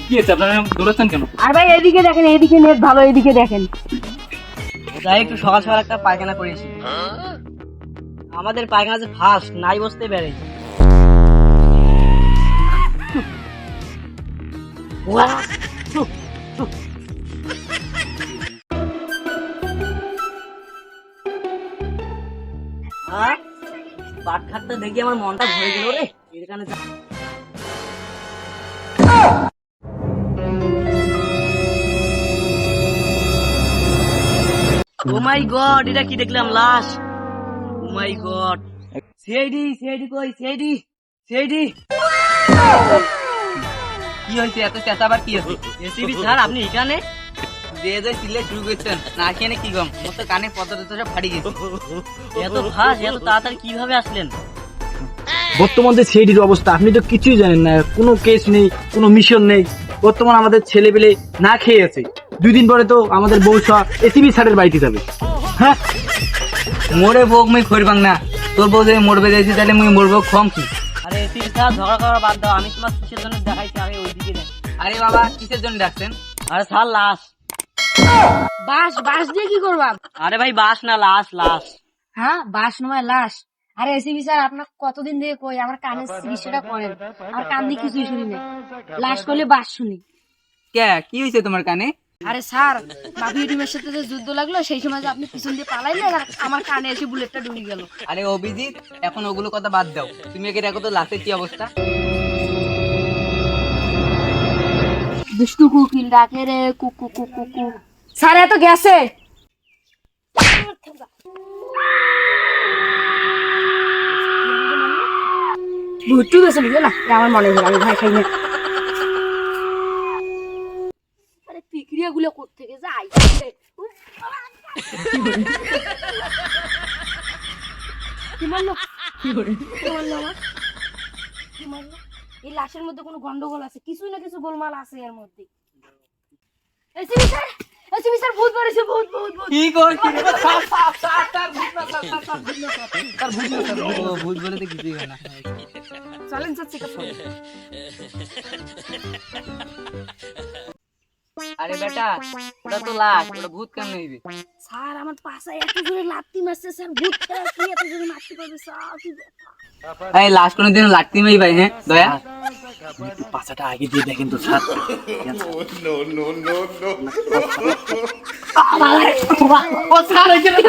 কি হচ্ছে আপনারা দৌড়াচ্ছেন কেন? আর ভাই এদিকে দেখেন, এদিকে নেট ভালো, এদিকে দেখেন। যাই একটু সকাল সকাল একটা পায়খানা করেছি। আমাদের পায়খানা যে ফার্স্ট নাই বসতে বেড়ে পাট খাটটা দেখি আমার মনটা ভরে গেল রে। এখানে ও মাই গড, এটা কি দেখলাম? লাশ। ও মাই গড। সিআইডি সিআইডি কই? সিআইডি সিআইডি কি হয়েছে? এত চেঁচা আবার কি হয়েছে? এসিবি স্যার, আপনি এখানে? যে যে চিল্লে শুরু করছেন না কেনে কি গম, মোর তো কানে পদ্মা সব ফাটি গেছে। এত ফাস্ট, এত তাড়াতাড়ি কিভাবে আসলেন? বর্তমান যে সিআইডির অবস্থা আপনি তো কিছুই জানেন না, কোনো কেস নেই, কোনো মিশন নেই। বর্তমান আমাদের ছেলে পেলে না খেয়ে আছে। 2 দিন পরে তো আমাদের বউসা এসিবি স্যারের বাড়িতে যাবে। হ্যাঁ, মোরে বউক মুই খড়বাং না, তোর বউ যদি মরবে যাইছি তাহলে মুই মরবো কম কি? আরে এসিবি স্যার, ঝগড়া করা বাদ দাও। আমি তোমার কিসের জন্য দেখাইছি, আগে ওইদিকে দেখ। আরে বাবা, কিসের জন্য ডাকছেন? আরে স্যার, লাশ। বাস বাস দিয়ে কি করবা? আরে ভাই, বাস না, লাশ লাশ। হ্যাঁ, বাস নয় লাশ। আরে এসিবি স্যার, আপনার কতদিন থেকে কই আমার কানের চিকিৎসাটা করেন, আমার কান দিয়ে কিছুই শুনি না, লাশ করলে বাস শুনি। কে কি হয়েছে তোমার কানে? আরে স্যার, বাবু টিমের সাথে যে যুদ্ধ লাগলো সেই সময় যে আপনি পিছন দিয়ে পালাইলেন আর আমার কানে এসে বুলেটটা ঢুকে গেল। আরে অভিজিৎ, এখন ওগুলো কথা বাদ দাও, তুমি একে দেখো তো লাশের কি অবস্থা। দুষ্টু কুকিল ডাকে রে, কুকু কুকু কুকু। স্যার এত গেছে। ভুট্টু গেছে বুঝলে না, আমার মনে হলো আমি ভাই খাই না। আরে পিকরিয়া গুলো কোত্থেকে যায়? কি মারলো? কি মারলো আমার? কি মারলো? এই লাশের মধ্যে কোনো গন্ডগোল আছে, কিছুই না কিছু গোলমাল আছে এর মধ্যে। এসিবি স্যার, এসিবি স্যার, ভূত বেরিয়েছে, ভূত ভূত ভূত। কি করছিস? ও ভূত বলে তো কিছুই হয় না। চলেন স্যার, চেক আপ করুন। আরে বেটা, ওটা তো লাশ, ওটা ভূত কেন হইবে? স্যার আমার পাশায় এত জোরে লাত্তি মারছে স্যার, ভূত খেলা কি এত জোরে মারতে পারবে স্যার? কি ব্যাপার? এই লাশ কোনোদিন লাটতি মাই ভাই? হ্যাঁ দয়া, পাছাটা আগে দিয়ে দেখেন তো স্যার। ও স্যার, এখানে